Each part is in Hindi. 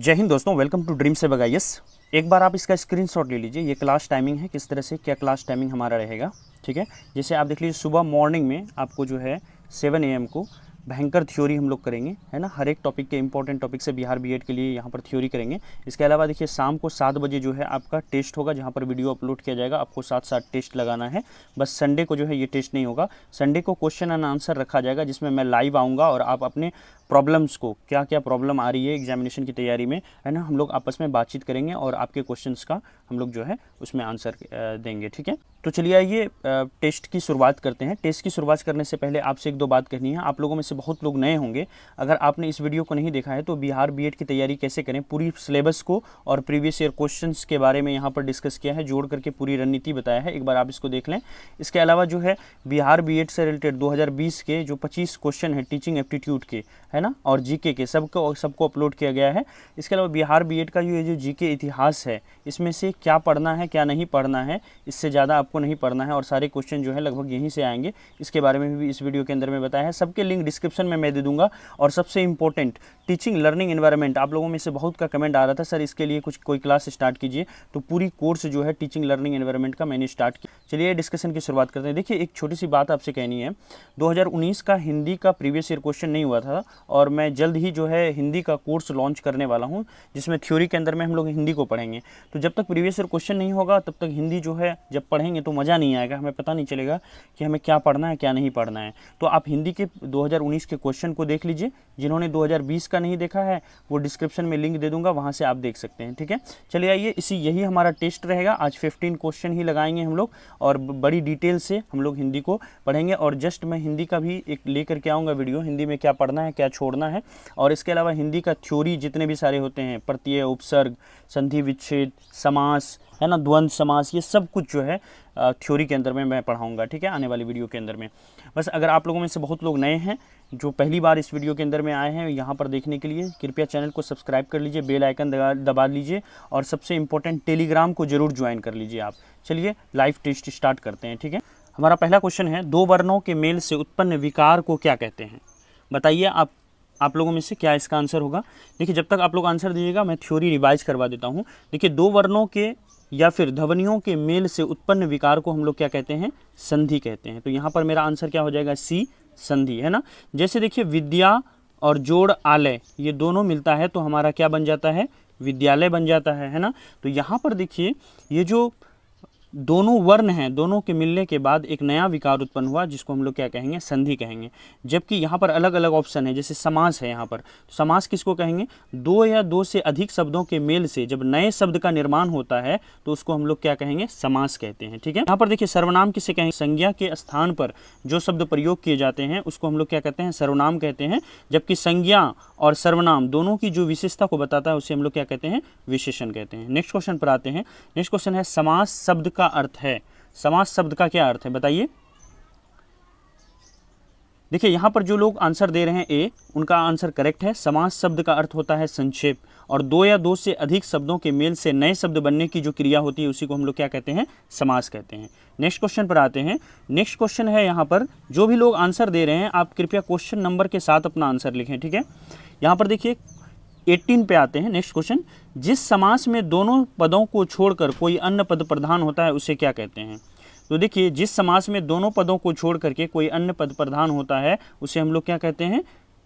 जय हिंद दोस्तों, वेलकम टू ड्रीम से बगाइस। एक बार आप इसका स्क्रीनशॉट ले लीजिए। ये क्लास टाइमिंग है, किस तरह से क्या क्लास टाइमिंग हमारा रहेगा। ठीक है, जैसे आप देख लीजिए सुबह मॉर्निंग में आपको जो है 7 AM को भयंकर थ्योरी हम लोग करेंगे, है ना। हर एक टॉपिक के इंपॉर्टेंट टॉपिक से बिहार बीएड के लिए यहाँ पर थ्योरी करेंगे। इसके अलावा देखिए शाम को 7 बजे जो है आपका टेस्ट होगा, जहाँ पर वीडियो अपलोड किया जाएगा। आपको साथ साथ टेस्ट लगाना है। बस संडे को जो है ये टेस्ट नहीं होगा। संडे को क्वेश्चन एंड आंसर रखा जाएगा, जिसमें मैं लाइव आऊँगा और आप अपने प्रॉब्लम्स को, क्या क्या प्रॉब्लम आ रही है एग्जामिनेशन की तैयारी में, है ना, हम लोग आपस में बातचीत करेंगे और आपके क्वेश्चंस का हम लोग जो है उसमें आंसर देंगे। ठीक है, तो चलिए आइए टेस्ट की शुरुआत करते हैं। टेस्ट की शुरुआत करने से पहले आपसे एक दो बात कहनी है। आप लोगों में से बहुत लोग नए होंगे। अगर आपने इस वीडियो को नहीं देखा है तो बिहार बीएड की तैयारी कैसे करें, पूरी सिलेबस को और प्रीवियस ईयर क्वेश्चंस के बारे में यहाँ पर डिस्कस किया है, जोड़ करके पूरी रणनीति बताया है। एक बार आप इसको देख लें। इसके अलावा जो है बिहार बीएड से रिलेटेड 2020 के जो 25 क्वेश्चन है टीचिंग एप्टीट्यूड के, है ना, और जीके के, सबको अपलोड किया गया है। इसके अलावा बिहार बीएड का ये जो जीके इतिहास है, इसमें से क्या पढ़ना है क्या नहीं पढ़ना है, इससे ज़्यादा आपको नहीं पढ़ना है और सारे क्वेश्चन जो है लगभग यहीं से आएंगे। इसके बारे में भी इस वीडियो के अंदर में बताया है। सबके लिंक डिस्क्रिप्शन में मैं दे दूंगा। और सबसे इंपॉर्टेंट, टीचिंग लर्निंग एनवायरनमेंट, आप लोगों में से बहुत का कमेंट आ रहा था सर इसके लिए कोई क्लास स्टार्ट कीजिए। तो पूरी कोर्स जो है टीचिंग लर्निंग एनवायरनमेंट का मैंने स्टार्ट किया। चलिए डिस्कशन की शुरुआत करते हैं। देखिए एक छोटी सी बात आपसे कहनी है। 2019 का हिंदी का प्रीवियस ईयर क्वेश्चन नहीं हुआ था और मैं जल्द ही जो है हिंदी का कोर्स लॉन्च करने वाला हूं, जिसमें थ्योरी के अंदर में हम लोग हिंदी को पढ़ेंगे। तो जब तक प्रीवियस ईयर क्वेश्चन नहीं होगा तब तक हिंदी जो है जब पढ़ेंगे तो मज़ा नहीं आएगा, हमें पता नहीं चलेगा कि हमें क्या पढ़ना है क्या नहीं पढ़ना है। तो आप हिंदी के 2019 के क्वेश्चन को देख लीजिए। जिन्होंने 2020 का नहीं देखा है वो डिस्क्रिप्शन में लिंक दे दूंगा, वहाँ से आप देख सकते हैं। ठीक है, चलिए आइए, यही हमारा टेस्ट रहेगा। आज 15 क्वेश्चन ही लगाएंगे हम लोग और बड़ी डिटेल से हम लोग हिंदी को पढ़ेंगे। और जस्ट मैं हिंदी का भी एक लेकर के आऊँगा वीडियो, हिंदी में क्या पढ़ना है क्या छोड़ना है। और इसके अलावा हिंदी का थ्योरी जितने भी सारे होते हैं, प्रत्यय, उपसर्ग, संधि विच्छेद, समास, है ना, द्वंद्व समास, ये सब कुछ जो है थ्योरी के अंदर में मैं पढ़ाऊंगा। ठीक है, आने वाली वीडियो के अंदर में। बस अगर आप लोगों में से बहुत लोग नए हैं जो पहली बार इस वीडियो के अंदर में आए हैं यहाँ पर देखने के लिए, कृपया चैनल को सब्सक्राइब कर लीजिए, बेल आइकन दबा लीजिए और सबसे इंपॉर्टेंट टेलीग्राम को जरूर ज्वाइन कर लीजिए आप। चलिए लाइव टेस्ट स्टार्ट करते हैं। ठीक है, हमारा पहला क्वेश्चन है, दो वर्णों के मेल से उत्पन्न विकार को क्या कहते हैं। बताइए आप लोगों में से क्या इसका आंसर होगा। देखिए जब तक आप लोग आंसर दीजिएगा मैं थ्योरी रिवाइज करवा देता हूँ। देखिए दो वर्णों के या फिर ध्वनियों के मेल से उत्पन्न विकार को हम लोग क्या कहते हैं, संधि कहते हैं। तो यहाँ पर मेरा आंसर क्या हो जाएगा, सी, संधि, है ना। जैसे देखिए विद्या और जोड़ आलय, ये दोनों मिलता है तो हमारा क्या बन जाता है, विद्यालय बन जाता है ना। तो यहाँ पर देखिए ये जो दोनों वर्ण हैं, दोनों के मिलने के बाद एक नया विकार उत्पन्न हुआ जिसको हम लोग क्या कहेंगे, संधि कहेंगे। जबकि यहाँ पर अलग अलग ऑप्शन है, जैसे समास है। यहाँ पर समास किसको कहेंगे, दो या दो से अधिक शब्दों के मेल से जब नए शब्द का निर्माण होता है तो उसको हम लोग क्या कहेंगे, समास कहते हैं। ठीक है, यहाँ पर देखिए सर्वनाम किसे कहेंगे, संज्ञा के स्थान पर जो शब्द प्रयोग किए जाते हैं उसको हम लोग क्या कहते हैं, सर्वनाम कहते हैं। जबकि संज्ञा और सर्वनाम दोनों की जो विशेषता को बताता है उसे हम लोग क्या कहते हैं, विशेषण कहते हैं। नेक्स्ट क्वेश्चन पर आते हैं। नेक्स्ट क्वेश्चन है, समास शब्द का अर्थ है। समास शब्द का क्या अर्थ है बताइए। देखिए यहां पर जो लोग आंसर दे रहे हैं ए, उनका आंसर करेक्ट है। समास शब्द का अर्थ होता है संक्षेप, और दो या दो से अधिक शब्दों के मेल से नए शब्द बनने की जो क्रिया होती है उसी को हम लोग क्या कहते हैं, समास कहते हैं। नेक्स्ट क्वेश्चन पर आते हैं। नेक्स्ट क्वेश्चन है, यहाँ पर जो भी लोग आंसर दे रहे हैं आप कृपया क्वेश्चन नंबर के साथ अपना आंसर लिखें। ठीक है, यहाँ पर देखिए 18 पे आते हैं। नेक्स्ट क्वेश्चन, जिस समास में दोनों पदों को छोड़कर कोई अन्य पद प्रधान होता है उसे क्या कहते हैं। तो देखिए जिस समास में दोनों पदों को छोड़ करके कोई अन्य पद प्रधान होता है उसे हम लोग क्या कहते हैं,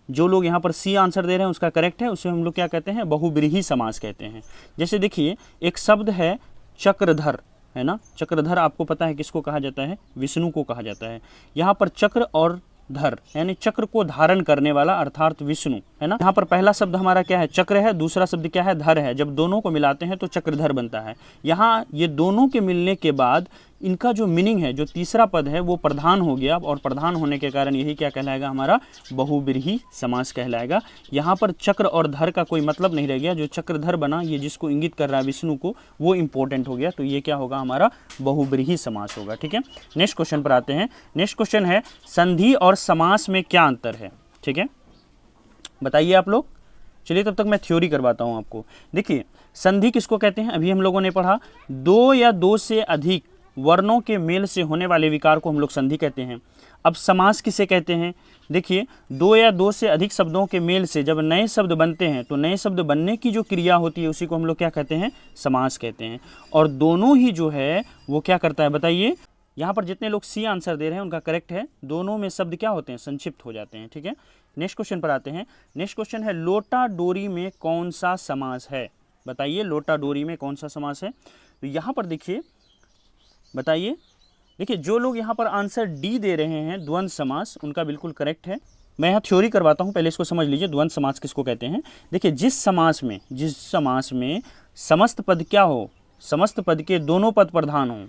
जो लोग यहाँ पर सी आंसर दे रहे हैं उसका करेक्ट है, उसे हम लोग क्या कहते हैं, बहुब्रीहि समास कहते हैं। जैसे देखिए एक शब्द है चक्रधर, है ना। चक्रधर आपको पता है किसको कहा जाता है, विष्णु को कहा जाता है। यहाँ पर चक्र और धर यानी चक्र को धारण करने वाला अर्थात विष्णु, है ना। यहाँ पर पहला शब्द हमारा क्या है, चक्र है, दूसरा शब्द क्या है, धर है। जब दोनों को मिलाते हैं तो चक्रधर बनता है। यहाँ ये दोनों के मिलने के बाद इनका जो मीनिंग है, जो तीसरा पद है वो प्रधान हो गया, और प्रधान होने के कारण यही क्या कहलाएगा, हमारा बहुब्रीहि समास कहलाएगा। यहाँ पर चक्र और धर का कोई मतलब नहीं रह गया। जो चक्रधर बना ये जिसको इंगित कर रहा है विष्णु को, वो इंपॉर्टेंट हो गया। तो ये क्या होगा, हमारा बहुब्रीहि समास होगा। ठीक है, नेक्स्ट क्वेश्चन पर आते हैं। नेक्स्ट क्वेश्चन है, संधि और समास में क्या अंतर है। ठीक है, बताइए आप लोग। चलिए तब तक मैं थ्योरी करवाता हूँ आपको। देखिए संधि किसको कहते हैं, अभी हम लोगों ने पढ़ा, दो या दो से अधिक वर्णों के मेल से होने वाले विकार को हम लोग संधि कहते हैं। अब समास किसे कहते हैं? देखिए, दो या दो से अधिक शब्दों के मेल से जब नए शब्द बनते हैं तो नए शब्द बनने की जो क्रिया होती है उसी को हम लोग क्या कहते हैं? समास कहते हैं। और दोनों ही जो है वो क्या करता है बताइए? यहाँ पर जितने लोग सी आंसर दे रहे हैं उनका करेक्ट है, दोनों में शब्द क्या होते हैं? संक्षिप्त हो जाते हैं। ठीक है, नेक्स्ट क्वेश्चन पर आते हैं। नेक्स्ट क्वेश्चन है लोटा डोरी में कौन सा समास है? बताइए, लोटा डोरी में कौन सा समास है? तो यहाँ पर देखिए, बताइए। देखिए, जो लोग यहाँ पर आंसर डी दे रहे हैं द्वंद्व समास, उनका बिल्कुल करेक्ट है। मैं यहाँ थ्योरी करवाता हूँ, पहले इसको समझ लीजिए। द्वंद्व समास किसको कहते हैं? देखिए, जिस समास में समस्त पद क्या हो? समस्त पद के दोनों पद प्रधान हों।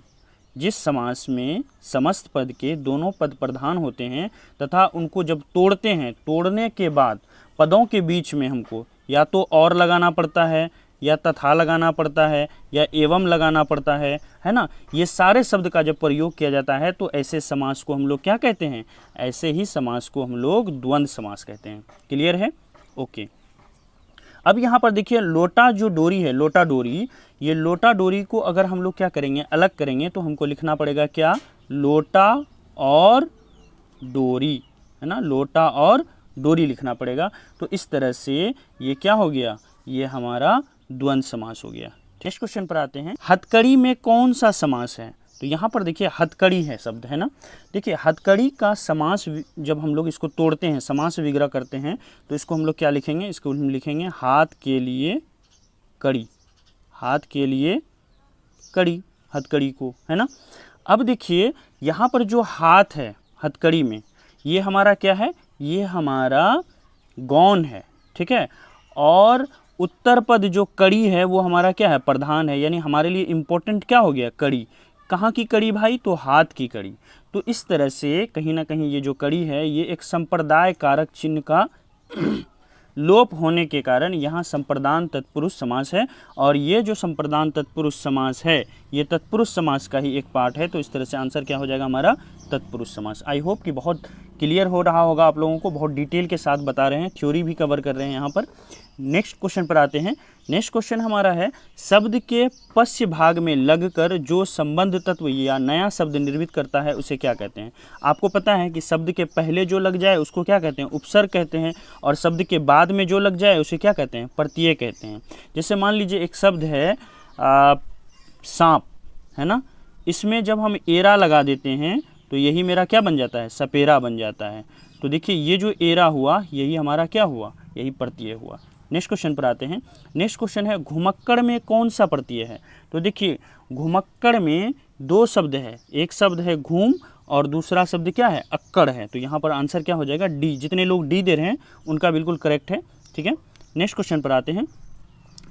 जिस समास में समस्त पद के दोनों पद प्रधान होते हैं तथा उनको जब तोड़ते हैं, तोड़ने के बाद पदों के बीच में हमको या तो और लगाना पड़ता है, या तथा लगाना पड़ता है, या एवं लगाना पड़ता है ना। ये सारे शब्द का जब प्रयोग किया जाता है तो ऐसे समास को हम लोग क्या कहते हैं? ऐसे ही समास को हम लोग द्वंद्व समास कहते हैं। क्लियर है? ओके। अब यहाँ पर देखिए, लोटा जो डोरी है, लोटा डोरी, ये लोटा डोरी को अगर हम लोग क्या करेंगे? अलग करेंगे तो हमको लिखना पड़ेगा क्या? लोटा और डोरी, है ना। लोटा और डोरी लिखना पड़ेगा। तो इस तरह से ये क्या हो गया? ये हमारा द्वंद्व समास हो गया। नेक्स्ट क्वेश्चन पर आते हैं। हथकड़ी में कौन सा समास है? तो यहाँ पर देखिए, हथकड़ी है शब्द, है ना। देखिए, हथकड़ी का समास जब हम लोग इसको तोड़ते हैं, समास विग्रह करते हैं, तो इसको हम लोग क्या लिखेंगे? इसको हम लिखेंगे हाथ के लिए कड़ी। हाथ के लिए कड़ी, हथकड़ी को, है ना। अब देखिए, यहाँ पर जो हाथ है हथकड़ी में, ये हमारा क्या है? ये हमारा गौण है। ठीक है, और उत्तर पद जो कड़ी है वो हमारा क्या है? प्रधान है। यानी हमारे लिए इम्पोर्टेंट क्या हो गया? कड़ी। कहाँ की कड़ी भाई? तो हाथ की कड़ी। तो इस तरह से कहीं ना कहीं ये जो कड़ी है ये एक संप्रदाय कारक चिन्ह का लोप होने के कारण यहाँ संप्रदान तत्पुरुष समास है। और ये जो संप्रदान तत्पुरुष समास है ये तत्पुरुष समास का ही एक पार्ट है। तो इस तरह से आंसर क्या हो जाएगा हमारा? तत्पुरुष समास। आई होप कि बहुत क्लियर हो रहा होगा आप लोगों को, बहुत डिटेल के साथ बता रहे हैं, थ्योरी भी कवर कर रहे हैं यहाँ पर। नेक्स्ट क्वेश्चन पर आते हैं। नेक्स्ट क्वेश्चन हमारा है, शब्द के पश्य भाग में लगकर जो संबंध तत्व या नया शब्द निर्मित करता है उसे क्या कहते हैं? आपको पता है कि शब्द के पहले जो लग जाए उसको क्या कहते हैं? उपसर्ग कहते हैं। और शब्द के बाद में जो लग जाए उसे क्या कहते हैं? प्रत्यय कहते हैं। जैसे मान लीजिए एक शब्द है सांप, है ना। इसमें जब हम एरा लगा देते हैं तो यही मेरा क्या बन जाता है? सपेरा बन जाता है। तो देखिए, ये जो एरा हुआ यही हमारा क्या हुआ? यही प्रत्यय हुआ। नेक्स्ट क्वेश्चन पर आते हैं। नेक्स्ट क्वेश्चन है, घुमक्कड़ में कौन सा प्रत्यय है? तो देखिए, घुमक्कड़ में दो शब्द है, एक शब्द है घूम और दूसरा शब्द क्या है? अक्कड़ है। तो यहाँ पर आंसर क्या हो जाएगा? डी। जितने लोग डी दे रहे हैं उनका बिल्कुल करेक्ट है। ठीक है, नेक्स्ट क्वेश्चन पर आते हैं।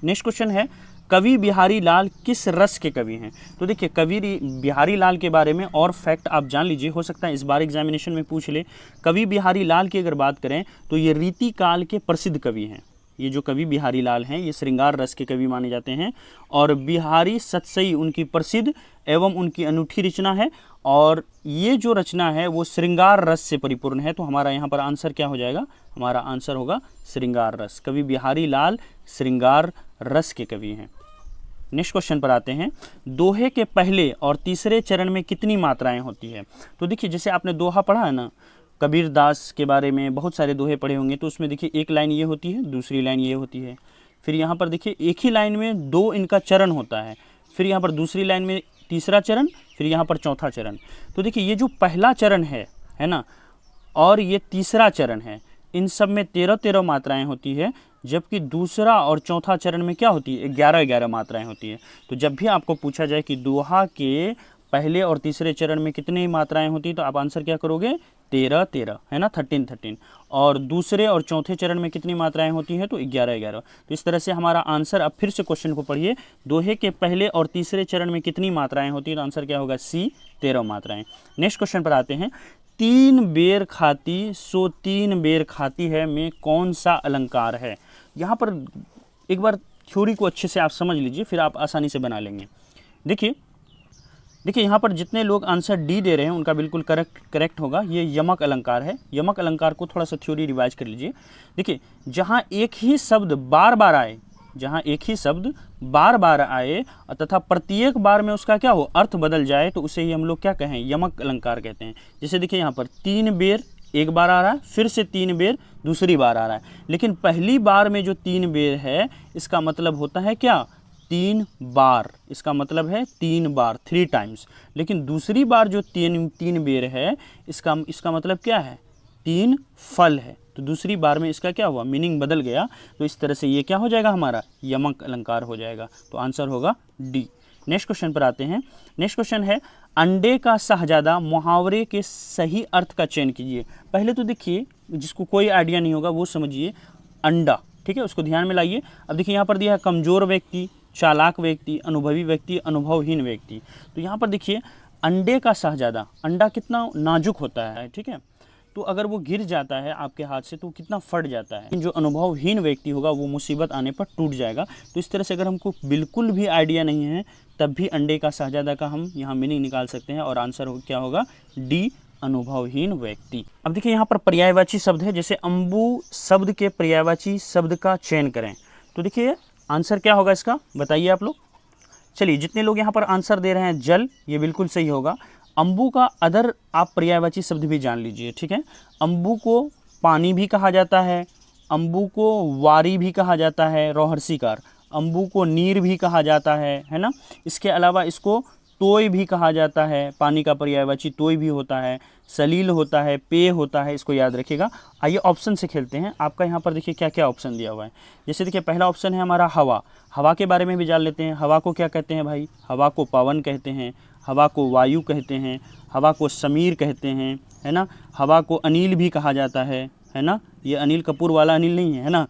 नेक्स्ट क्वेश्चन है, कवि बिहारी लाल किस रस के कवि हैं? तो देखिए, कवि बिहारी लाल के बारे में और फैक्ट आप जान लीजिए, हो सकता है इस बार एग्जामिनेशन में पूछ ले। कवि बिहारी लाल की अगर बात करें तो ये रीति काल के प्रसिद्ध कवि हैं। ये जो कवि बिहारी लाल हैं ये श्रृंगार रस के कवि माने जाते हैं। और बिहारी सतसई उनकी प्रसिद्ध एवं उनकी अनूठी रचना है। और ये जो रचना है वो श्रृंगार रस से परिपूर्ण है। तो हमारा यहाँ पर आंसर क्या हो जाएगा? हमारा आंसर होगा श्रृंगार रस। कवि बिहारी लाल श्रृंगार रस के कवि हैं। नेक्स्ट क्वेश्चन पर आते हैं। दोहे के पहले और तीसरे चरण में कितनी मात्राएं होती है? तो देखिए, जैसे आपने दोहा पढ़ा है ना, कबीर दास के बारे में बहुत सारे दोहे पढ़े होंगे, तो उसमें देखिए एक लाइन ये होती है, दूसरी लाइन ये होती है। फिर यहाँ पर देखिए एक ही लाइन में दो इनका चरण होता है। फिर यहाँ पर दूसरी लाइन में तीसरा चरण, फिर यहाँ पर चौथा चरण। तो देखिए, ये जो पहला चरण है ना, और ये तीसरा चरण है, इन सब में 13-13 मात्राएं होती है। जबकि दूसरा और चौथा चरण में क्या होती है? 11-11 मात्राएं होती है। तो जब भी आपको पूछा जाए कि दोहा के पहले और तीसरे चरण में कितनी मात्राएं होती है, तो आप आंसर क्या करोगे? 13-13, है ना, 13-13। और दूसरे और चौथे चरण में कितनी मात्राएं होती हैं? तो 11-11। तो इस तरह से हमारा आंसर, अब फिर से क्वेश्चन को पढ़िए, दोहे के पहले और तीसरे चरण में कितनी मात्राएं होती हैं? तो आंसर क्या होगा? सी, 13 मात्राएं। नेक्स्ट क्वेश्चन पर आते हैं। 3 बेर खाती सो 3 बेर खाती है में कौन सा अलंकार है? यहाँ पर एक बार थ्योरी को अच्छे से आप समझ लीजिए, फिर आप आसानी से बना लेंगे। देखिए यहाँ पर जितने लोग आंसर डी दे रहे हैं उनका बिल्कुल करेक्ट होगा। ये यमक अलंकार है। यमक अलंकार को थोड़ा सा थ्योरी रिवाइज कर लीजिए। देखिए, जहाँ एक ही शब्द बार बार आए जहाँ एक ही शब्द बार बार आए तथा प्रत्येक बार में उसका क्या हो, अर्थ बदल जाए, तो उसे ही हम लोग क्या कहें, यमक अलंकार कहते हैं। जैसे देखिए यहाँ पर 3 बेर एक बार आ रहा है, फिर से 3 बेर दूसरी बार आ रहा है, लेकिन पहली बार में जो 3 बेर है इसका मतलब होता है क्या, 3 बार, इसका मतलब है 3 बार, 3 टाइम्स। लेकिन दूसरी बार जो 3 बेर है इसका मतलब क्या है, 3 फल है। तो दूसरी बार में इसका क्या हुआ, मीनिंग बदल गया। तो इस तरह से ये क्या हो जाएगा, हमारा यमक अलंकार हो जाएगा। तो आंसर होगा डी। नेक्स्ट क्वेश्चन पर आते हैं। नेक्स्ट क्वेश्चन है अंडे का शहजादा मुहावरे के सही अर्थ का चयन कीजिए। पहले तो देखिए, जिसको कोई आइडिया नहीं होगा वो समझिए अंडा, ठीक है, उसको ध्यान में लाइए। अब देखिए यहाँ पर दिया है कमज़ोर व्यक्ति, चालाक व्यक्ति, अनुभवी व्यक्ति, अनुभवहीन व्यक्ति। तो यहाँ पर देखिए अंडे का शहजादा, अंडा कितना नाजुक होता है, ठीक है, तो अगर वो गिर जाता है आपके हाथ से तो कितना फट जाता है। जो अनुभवहीन व्यक्ति होगा वो मुसीबत आने पर टूट जाएगा। तो इस तरह से अगर हमको बिल्कुल भी आइडिया नहीं है तब भी अंडे का शहजादा का हम यहाँ मीनिंग निकाल सकते हैं और आंसर क्या होगा, डी, अनुभवहीन व्यक्ति। अब देखिए यहाँ पर पर्यायवाची शब्द है, जैसे अम्बू शब्द के पर्यायवाची शब्द का चयन करें। तो देखिए आंसर क्या होगा इसका, बताइए आप लोग। चलिए जितने लोग यहाँ पर आंसर दे रहे हैं जल, ये बिल्कुल सही होगा। अम्बू का अदर आप पर्यायवाची शब्द भी जान लीजिए, ठीक है। अम्बू को पानी भी कहा जाता है, अम्बू को वारी भी कहा जाता है, रोहर्षिकार। अम्बू को नीर भी कहा जाता है ना। इसके अलावा इसको तोय भी कहा जाता है, पानी का पर्यायवाची तोय भी होता है, सलील होता है, पेय होता है, इसको याद रखिएगा। आइए ऑप्शन से खेलते हैं। आपका यहाँ पर देखिए क्या क्या ऑप्शन दिया हुआ है। जैसे देखिए पहला ऑप्शन है हमारा हवा, हवा के बारे में भी जान लेते हैं। हवा को क्या कहते हैं भाई, हवा को पवन कहते हैं, हवा को वायु कहते हैं, हवा को समीर कहते हैं, है ना। हवा को अनिल भी कहा जाता है ना। ये अनिल कपूर वाला अनिल नहीं है ना।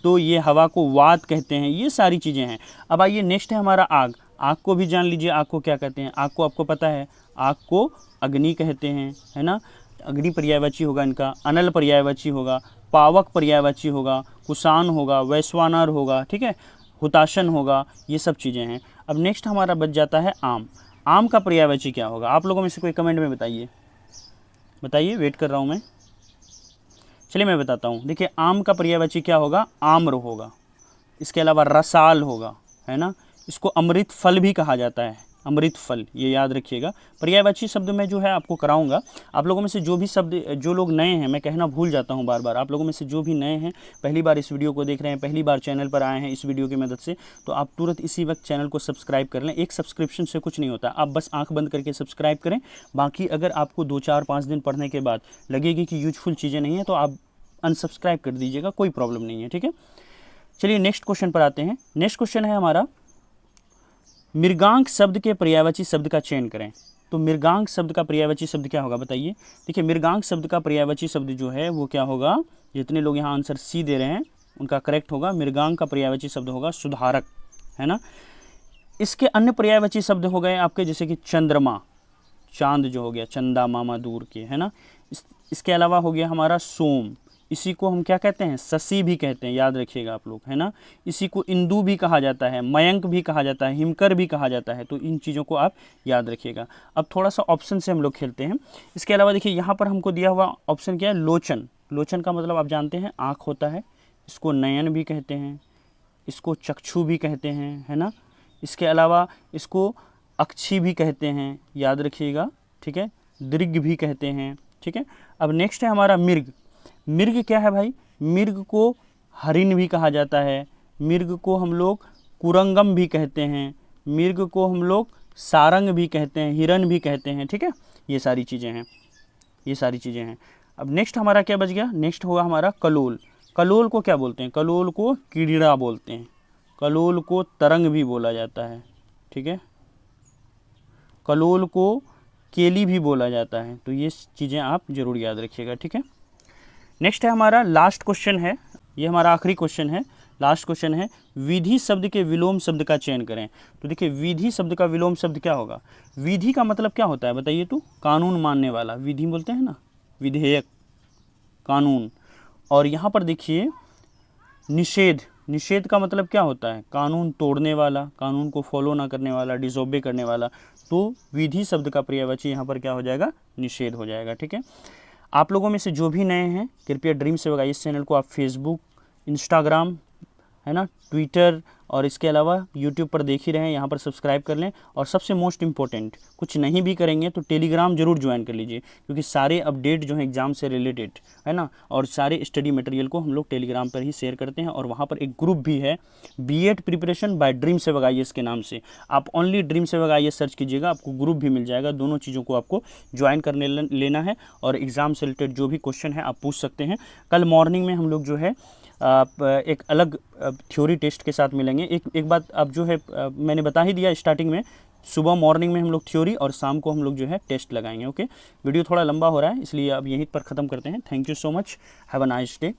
तो ये हवा को वात कहते हैं, ये सारी चीज़ें हैं। अब आइए नेक्स्ट है हमारा आग। आग को भी जान लीजिए, आग को क्या कहते हैं। आग को आपको पता है, आग को अग्नि कहते हैं, है ना। अग्नि पर्यायवाची होगा इनका, अनल पर्यायवाची होगा, पावक पर्यायवाची होगा, कुशान होगा, वैश्वानर होगा, ठीक है, हुताशन होगा, ये सब चीज़ें हैं। अब नेक्स्ट हमारा बच जाता है आम। आम का पर्यायवाची क्या होगा, आप लोगों में से कोई कमेंट में बताइए, बताइए, वेट कर रहा हूँ मैं। चलिए मैं बताता हूँ। देखिए आम का पर्यायवाची क्या होगा, आम्र होगा। इसके अलावा रसाल होगा, है ना। इसको अमृत फल भी कहा जाता है, अमृत फल, ये याद रखिएगा। पर्यायवाची शब्द में जो है आपको कराऊंगा। आप लोगों में से जो भी शब्द, जो लोग नए हैं, मैं कहना भूल जाता हूँ बार बार, आप लोगों में से जो भी नए हैं, पहली बार इस वीडियो को देख रहे हैं, पहली बार चैनल पर आए हैं इस वीडियो की मदद से, तो आप तुरंत इसी वक्त चैनल को सब्सक्राइब कर लें। एक सब्सक्रिप्शन से कुछ नहीं होता, आप बस आँख बंद करके सब्सक्राइब करें। बाकी अगर आपको 2-4-5 दिन पढ़ने के बाद लगेगी कि यूजफुल चीज़ें नहीं हैं तो आप अनसब्सक्राइब कर दीजिएगा, कोई प्रॉब्लम नहीं है, ठीक है। चलिए नेक्स्ट क्वेश्चन पर आते हैं। नेक्स्ट क्वेश्चन है हमारा, मृगांक शब्द के पर्यायवाची शब्द का चयन करें। तो मृगांक शब्द का पर्यायवाची शब्द क्या होगा, बताइए। देखिए मृगांक शब्द का पर्यायवाची शब्द जो है वो क्या होगा, जितने लोग यहाँ आंसर सी दे रहे हैं उनका करेक्ट होगा। मृगांक का पर्यायवाची शब्द होगा सुधारक, है ना। इसके अन्य पर्यायवाची शब्द हो गए आपके, जैसे कि चंद्रमा, चांद जो हो गया, चंदा मामा दूर के, है ना। इसके अलावा हो गया हमारा सोम, इसी को हम क्या कहते हैं, शशि भी कहते हैं, याद रखिएगा आप लोग, है ना। इसी को इंदु भी कहा जाता है, मयंक भी कहा जाता है, हिमकर भी कहा जाता है। तो इन चीज़ों को आप याद रखिएगा। अब थोड़ा सा ऑप्शन से हम लोग खेलते हैं। इसके अलावा देखिए यहाँ पर हमको दिया हुआ ऑप्शन क्या है, लोचन। लोचन का मतलब आप जानते हैं आँख होता है, इसको नयन भी कहते हैं, इसको चक्षु भी कहते हैं, है ना। इसके अलावा इसको अक्षी भी कहते हैं, याद रखिएगा, ठीक है। दृग भी कहते हैं, ठीक है। अब नेक्स्ट है हमारा मृग। मृग क्या है भाई, मृग को हरिण भी कहा जाता है, मृग को हम लोग कुरंगम भी कहते हैं, मृग को हम लोग सारंग भी कहते हैं, हिरण भी कहते हैं, ठीक है। ये सारी चीज़ें हैं, ये सारी चीज़ें हैं। अब नेक्स्ट हमारा क्या बच गया, नेक्स्ट होगा हमारा कलोल। कलोल को क्या बोलते हैं, कलोल को कीड़ा बोलते हैं, कलोल को तरंग भी बोला जाता है, ठीक है। कलोल को केली भी बोला जाता है। तो ये चीज़ें आप जरूर याद रखिएगा, ठीक है। नेक्स्ट है हमारा लास्ट क्वेश्चन है, ये हमारा आखिरी क्वेश्चन है, लास्ट क्वेश्चन है, विधि शब्द के विलोम शब्द का चयन करें। तो देखिए विधि शब्द का विलोम शब्द क्या होगा, विधि का मतलब क्या होता है बताइए, तो कानून मानने वाला, विधि बोलते हैं ना, विधेयक, कानून। और यहाँ पर देखिए निषेध, निषेध का मतलब क्या होता है, कानून तोड़ने वाला, कानून को फॉलो ना करने वाला, डिसोबे करने वाला। तो विधि शब्द का पर्यायवाची यहाँ पर क्या हो जाएगा, निषेध हो जाएगा, ठीक है। आप लोगों में से जो भी नए हैं कृपया ड्रीम सेवक आईएएस चैनल को आप फेसबुक, इंस्टाग्राम है ना, ट्विटर और इसके अलावा यूट्यूब पर देख ही रहे हैं, यहाँ पर सब्सक्राइब कर लें। और सबसे मोस्ट इम्पोर्टेंट, कुछ नहीं भी करेंगे तो टेलीग्राम जरूर ज्वाइन कर लीजिए, क्योंकि सारे अपडेट जो हैं एग्ज़ाम से रिलेटेड, है ना, और सारे स्टडी मटेरियल को हम लोग टेलीग्राम पर ही शेयर करते हैं। और वहाँ पर एक ग्रुप भी है, बीएड प्रिपरेशन बाय ड्रीम सेवक IAS के नाम से। आप ओनली ड्रीम सेवक IAS सर्च कीजिएगा, आपको ग्रुप भी मिल जाएगा। दोनों चीज़ों को आपको ज्वाइन करने लेना है, और एग्ज़ाम से रिलेटेड जो भी क्वेश्चन है आप पूछ सकते हैं। कल मॉर्निंग में हम लोग जो है आप एक अलग थ्योरी टेस्ट के साथ मिलेंगे। एक बात अब जो है मैंने बता ही दिया स्टार्टिंग में, सुबह मॉर्निंग में हम लोग थ्योरी और शाम को हम लोग जो है टेस्ट लगाएंगे। ओके, वीडियो थोड़ा लंबा हो रहा है, इसलिए अब यहीं पर ख़त्म करते हैं। Thank you so much, have a nice day.